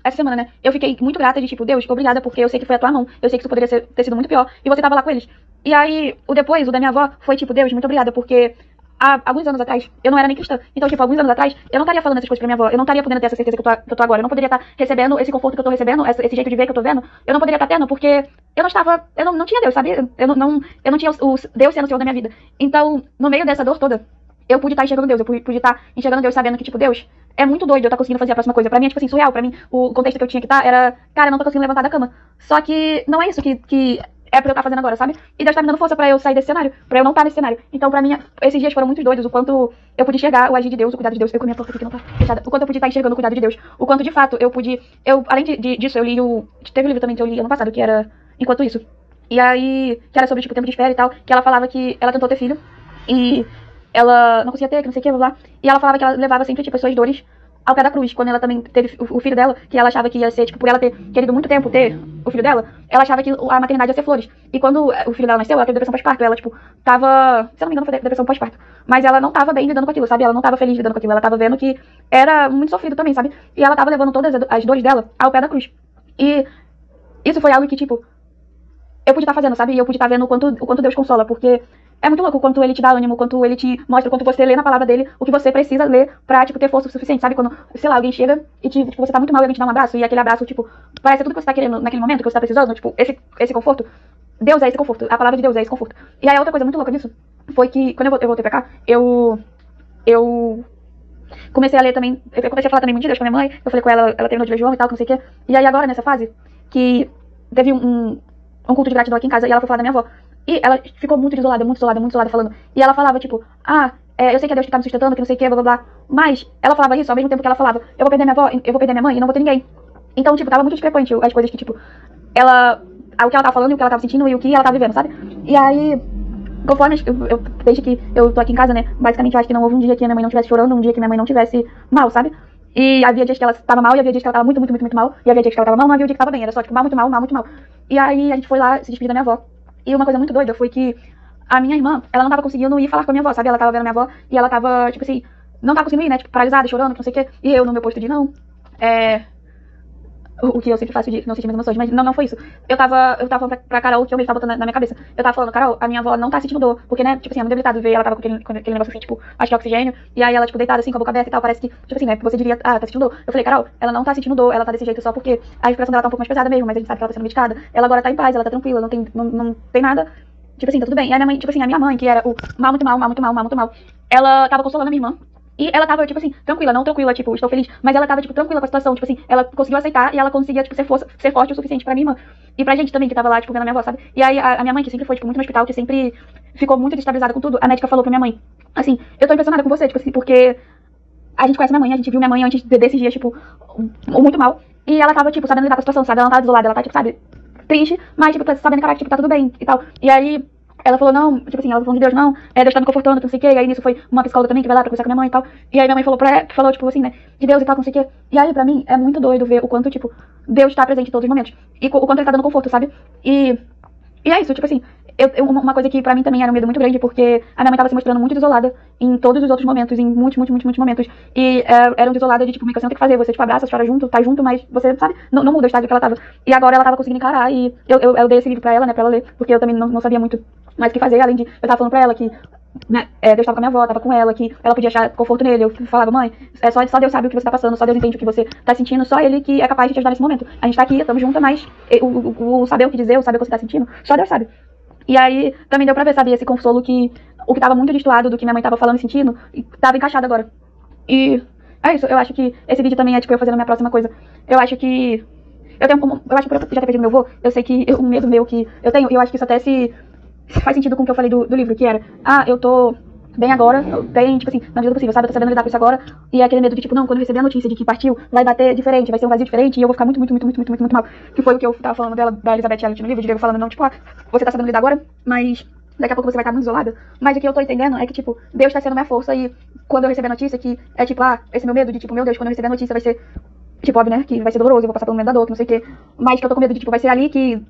essa semana, né, eu fiquei muito grata de, tipo, Deus, obrigada, porque eu sei que foi a tua mão, eu sei que isso poderia ter sido muito pior, e você tava lá com eles. E aí, o da minha avó, foi, tipo, Deus, muito obrigada, porque há alguns anos atrás, eu não era nem cristã. Então, tipo, alguns anos atrás, eu não estaria falando essas coisas pra minha avó, eu não estaria podendo ter essa certeza que eu tô agora, eu não poderia estar recebendo esse conforto que eu tô recebendo, esse jeito de ver que eu tô vendo, eu não poderia estar tendo, porque eu não tinha Deus, sabe? Eu não tinha o Deus sendo o Senhor da minha vida. Então, no meio dessa dor toda, eu pude estar enxergando Deus, eu pude estar enxergando Deus sabendo que, tipo, Deus é muito doido eu estar conseguindo fazer a próxima coisa. Pra mim é, tipo assim, surreal. Pra mim, o contexto que eu tinha que estar era, cara, eu não tô conseguindo levantar da cama. Só que não é isso que é pra eu estar fazendo agora, sabe? E Deus tá me dando força pra eu sair desse cenário, pra eu não estar nesse cenário. Então, pra mim, esses dias foram muito doidos, o quanto eu pude enxergar o agir de Deus, o cuidado de Deus. Eu com a minha porta aqui que não tá fechada. O quanto eu pude estar enxergando o cuidado de Deus. O quanto, de fato, além disso, eu li teve um livro também que eu li ano passado, que era Enquanto Isso. E aí, que era sobre, tipo, tempo de espera e tal, que ela falava que ela tentou ter filho, e ela não conseguia ter, que não sei o que, blá, blá. E ela falava que ela levava sempre, tipo, as suas dores ao pé da cruz. Quando ela também teve o filho dela, que ela achava que ia ser, tipo, por ela ter querido muito tempo ter o filho dela, ela achava que a maternidade ia ser flores. E quando o filho dela nasceu, ela teve depressão pós-parto. Ela, tipo, tava, se eu não me engano, foi depressão pós-parto. Mas ela não tava bem lidando com aquilo, sabe? Ela não tava feliz lidando com aquilo. Ela tava vendo que era muito sofrido também, sabe? E ela tava levando todas as dores dela ao pé da cruz. E isso foi algo que, tipo, eu pude estar fazendo, sabe? E eu pude estar vendo o quanto Deus consola, porque é muito louco o quanto ele te dá ânimo, o quanto ele te mostra, o quanto você lê na palavra dele o que você precisa ler pra, tipo, ter força o suficiente, sabe? Quando, sei lá, alguém chega e, tipo, você tá muito mal e alguém te dá um abraço, e aquele abraço, tipo, parece tudo que você tá querendo naquele momento, que você tá precisando, tipo, esse conforto. Deus é esse conforto, a palavra de Deus é esse conforto. E aí a outra coisa muito louca nisso foi que, quando eu voltei pra cá, eu comecei a ler também, eu comecei a falar também muito de Deus com a minha mãe, eu falei com ela terminou de ler João e tal, que não sei o quê. E aí agora, nessa fase, que teve um culto de gratidão aqui em casa, e ela foi falar da minha avó. E ela ficou muito isolada falando. E ela falava, tipo, eu sei que é Deus que tá me sustentando, que não sei o que, blá, blá, blá. Mas ela falava isso ao mesmo tempo que ela falava, eu vou perder minha avó, eu vou perder minha mãe e não vou ter ninguém. Então, tipo, tava muito discrepante as coisas que, tipo, o que ela tava falando, e o que ela tava sentindo e o que ela tava vivendo, sabe? E aí, conforme desde que eu tô aqui em casa, né, basicamente eu acho que não houve um dia que minha mãe não estivesse chorando, um dia que minha mãe não estivesse mal, sabe? E havia dias que ela tava mal, e havia dias que ela tava muito, muito, muito, muito mal, e havia dias que ela tava mal, não havia dia que tava bem, era só, tipo, mal, muito mal, mal, muito mal. E aí a gente foi lá se despedir da minha avó. E uma coisa muito doida foi que a minha irmã, ela não tava conseguindo ir falar com a minha avó, sabe? Ela tava vendo a minha avó e ela tava, tipo assim, não tava conseguindo ir, né? Tipo, paralisada, chorando, não sei o quê. E eu no meu posto de não. O que eu sempre faço de não sentir minhas emoções, mas não foi isso. Eu tava pra Carol, que eu mesmo tava botando na minha cabeça. Eu tava falando, Carol, a minha avó não tá sentindo dor, porque, né, tipo assim, é muito debilitado ver ela tava com aquele negócio assim, tipo, acho que é oxigênio, e aí ela, tipo, deitada assim, com a boca aberta e tal, parece que, tipo assim, né, você diria, tá sentindo dor. Eu falei, Carol, ela não tá sentindo dor, ela tá desse jeito só porque a respiração dela tá um pouco mais pesada mesmo, mas a gente sabe que ela tá sendo medicada. Ela agora tá em paz, ela tá tranquila, não tem nada, tipo assim, tá tudo bem. E a minha mãe, tipo assim, a minha mãe, que era o mal, muito mal, mal, muito mal, mal, muito mal, ela tava consolando a minha irmã. E ela tava, tipo assim, tranquila, não tranquila, tipo, estou feliz, mas ela tava, tipo, tranquila com a situação, tipo assim, ela conseguiu aceitar e ela conseguia, tipo, ser forte o suficiente pra minha irmã. E pra gente também, que tava lá, tipo, vendo a minha avó, sabe? E aí a minha mãe, que sempre foi, tipo, muito no hospital, que sempre ficou muito destabilizada com tudo, a médica falou pra minha mãe, assim, eu tô impressionada com você, tipo assim, porque a gente conhece minha mãe, a gente viu minha mãe antes desses dias, tipo, muito mal. E ela tava, tipo, sabendo lidar com a situação, sabe? Ela não tava desolada, ela tá, tipo, sabe, triste, mas, tipo, sabendo encarar que, tipo, tá tudo bem e tal. E aí, ela falou, não, tipo assim, ela falou de Deus, não, Deus tá me confortando, não sei o quê. E aí, nisso foi uma psicóloga também, que vai lá pra conversar com minha mãe e tal. E aí, minha mãe falou, tipo assim, né, de Deus e tal, não sei o quê. E aí, pra mim, é muito doido ver o quanto, tipo, Deus tá presente em todos os momentos. E o quanto ele tá dando conforto, sabe? E é isso, tipo assim, uma coisa que pra mim também era um medo muito grande, porque a minha mãe tava se mostrando muito desolada em todos os outros momentos, em muitos momentos. E era um desolada de, tipo, meio que você não tem o que fazer, você, tipo, abraça, chora junto, tá junto, mas você, sabe, não muda o estágio que ela tava. E agora ela tava conseguindo encarar, e eu dei esse livro pra ela, né, pra ela ler, porque eu também não sabia muito mais o que fazer, além de, eu tava falando pra ela que, né, Deus tava com a minha avó, tava com ela, que ela podia achar conforto nele. Eu falava, mãe, só Deus sabe o que você tá passando, só Deus entende o que você tá sentindo, só Ele que é capaz de te ajudar nesse momento. A gente tá aqui, estamos juntas, mas o saber o que dizer, o saber o que você tá sentindo, só Deus sabe. E aí também deu pra ver, sabe, esse consolo que o que tava muito destoado do que minha mãe tava falando e sentindo, tava encaixado agora. E é isso, eu acho que esse vídeo também é, tipo, eu fazendo a minha próxima coisa. Eu acho que eu acho que por eu já ter perdido meu avô, eu sei que o medo meu que eu tenho, e eu acho que isso até se faz sentido com o que eu falei do livro, que era, eu tô bem agora, bem, tipo assim, na medida do possível, sabe? Eu tô sabendo lidar com isso agora. E é aquele medo de, tipo, não, quando eu receber a notícia de que partiu, vai bater diferente, vai ser um vazio diferente, e eu vou ficar muito mal. Que foi o que eu tava falando dela, da Elizabeth Elliot no livro, de eu falando, não, tipo, você tá sabendo lidar agora, mas daqui a pouco você vai estar muito isolada. Mas o que eu tô entendendo é que, tipo, Deus tá sendo minha força, e quando eu receber a notícia, que é tipo, esse meu medo de, tipo, meu Deus, quando eu receber a notícia vai ser, tipo, óbvio, né, que vai ser doloroso, eu vou passar pelo momento da dor, que não sei o quê, mas que eu tô com medo de, tipo, vai ser ali que,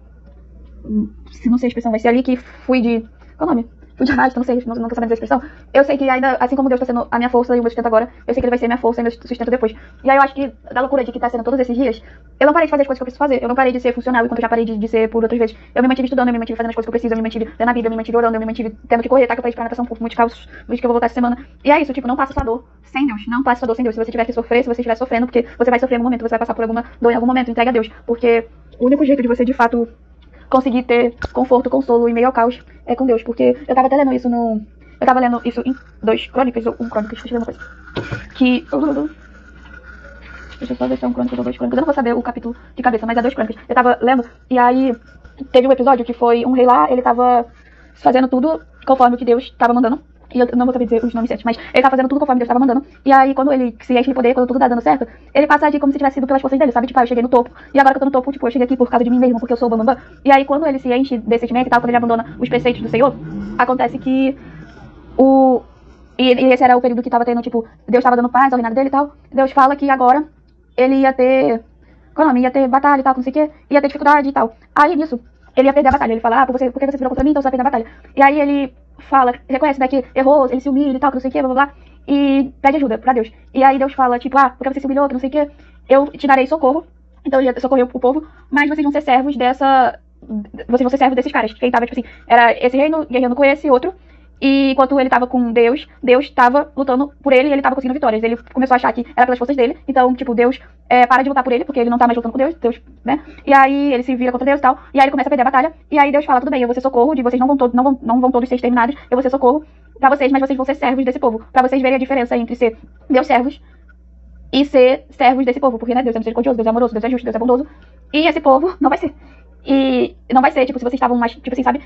se não sei a expressão, vai ser ali que fui de, qual é o nome? Fui de arrasto, não sei, não tô sabendo essa expressão. Eu sei que ainda, assim como Deus tá sendo a minha força e o meu sustento agora, eu sei que Ele vai ser minha força e meu sustento depois. E aí eu acho que, da loucura de que tá sendo todos esses dias, eu não parei de fazer as coisas que eu preciso fazer. Eu não parei de ser funcional enquanto eu já parei de ser por outras vezes. Eu me mantive estudando, eu me mantive fazendo as coisas que eu preciso, eu me mantive lendo a Bíblia, eu me mantive orando, eu me mantive tendo que correr, tá? Que eu falei pra natação por muitos casos, por isso que eu vou voltar essa semana. E é isso, tipo, não passa sua dor sem Deus. Não passa sua dor sem Deus. Se você tiver que sofrer, se você estiver sofrendo, porque você vai sofrer em algum momento, você vai passar por alguma dor em algum momento, entregue a Deus. Porque o único jeito de você, de fato, conseguir ter conforto, consolo em meio ao caos é com Deus, porque eu tava até lendo isso eu tava lendo isso em 2 crônicas, ou 1 crônicas, deixa eu ver uma coisa. Que... Deixa eu só ver se é 1 crônicas ou 2 crônicas, eu não vou saber o capítulo de cabeça, mas é 2 crônicas. Eu tava lendo, e aí teve um episódio que foi um rei lá, ele tava fazendo tudo conforme o que Deus tava mandando. E eu não vou saber dizer os nomes certos, mas ele tá fazendo tudo conforme Deus tava mandando. E aí, quando ele se enche de poder, quando tudo tá dando certo, ele passa a agir como se tivesse sido pelas forças dele, sabe? Tipo, eu cheguei no topo, e agora que eu tô no topo, tipo, eu cheguei aqui por causa de mim mesmo, porque eu sou o bambambam. E aí, quando ele se enche desse sentimento e tal, quando ele abandona os preceitos do Senhor, acontece que E esse era o período que tava tendo, tipo, Deus tava dando paz ao reinado dele e tal. Deus fala que agora ele ia ter... Qual é o nome? Ia ter batalha e tal, não sei o quê. Ia ter dificuldade e tal. Aí, nisso, ele ia perder a batalha. Ele fala, por que você virou contra mim? Então você vai perder a batalha. E aí ele fala, reconhece, né, que errou, ele se humilha e tal, que não sei o quê, blá, blá, blá. E pede ajuda pra Deus. E aí Deus fala, tipo, porque você se humilhou, que não sei o quê, eu te darei socorro. Então ele ia socorrer o povo, mas vocês vão ser servos vocês vão ser servos desses caras. Quem tava, tipo assim, era esse reino guerreando com esse outro. E enquanto ele tava com Deus, Deus tava lutando por ele e ele tava conseguindo vitórias. Ele começou a achar que era pelas forças dele. Então, tipo, Deus para de lutar por ele, porque ele não tá mais lutando com Deus, né? E aí ele se vira contra Deus e tal. E aí ele começa a perder a batalha. E aí Deus fala, tudo bem, eu vou ser socorro, de vocês não vão todos ser exterminados. Eu vou ser socorro pra vocês, mas vocês vão ser servos desse povo. Pra vocês verem a diferença entre ser meus servos e ser servos desse povo. Porque, né, Deus é misericordioso, Deus é amoroso, Deus é justo, Deus é bondoso. E esse povo não vai ser. E não vai ser, tipo, se vocês estavam mais, tipo assim, sabe?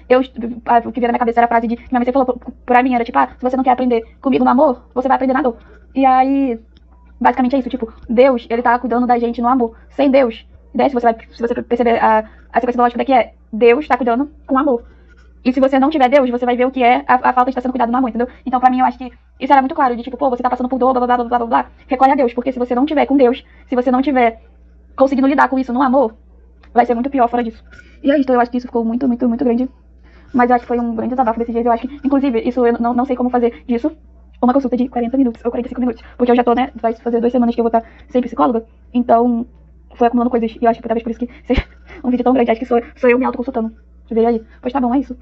O que veio na minha cabeça era a frase que minha mãe sempre falou pra mim, era tipo, se você não quer aprender comigo no amor, você vai aprender na dor. E aí, basicamente é isso, tipo, Deus, ele tá cuidando da gente no amor. Sem Deus, né? Se você perceber a sequência lógica daqui é, Deus tá cuidando com amor. E se você não tiver Deus, você vai ver o que é a falta de estar sendo cuidado no amor, entendeu? Então, pra mim, eu acho que isso era muito claro, de tipo, você tá passando por dor, blá, blá, blá, blá, blá, blá, recolhe a Deus, porque se você não tiver com Deus, se você não tiver conseguindo lidar com isso no amor, vai ser muito pior fora disso. E é isso, eu acho que isso ficou muito grande. Mas eu acho que foi um grande desabafo desses dias. Eu acho que, inclusive, isso eu não sei como fazer disso uma consulta de 40 minutos ou 45 minutos. Porque eu já tô, né, vai fazer 2 semanas que eu vou estar sem psicóloga. Então, foi acumulando coisas. E eu acho que talvez por isso que seja um vídeo tão grande. Acho que sou eu me autoconsultando. Vê aí. Pois tá bom, é isso.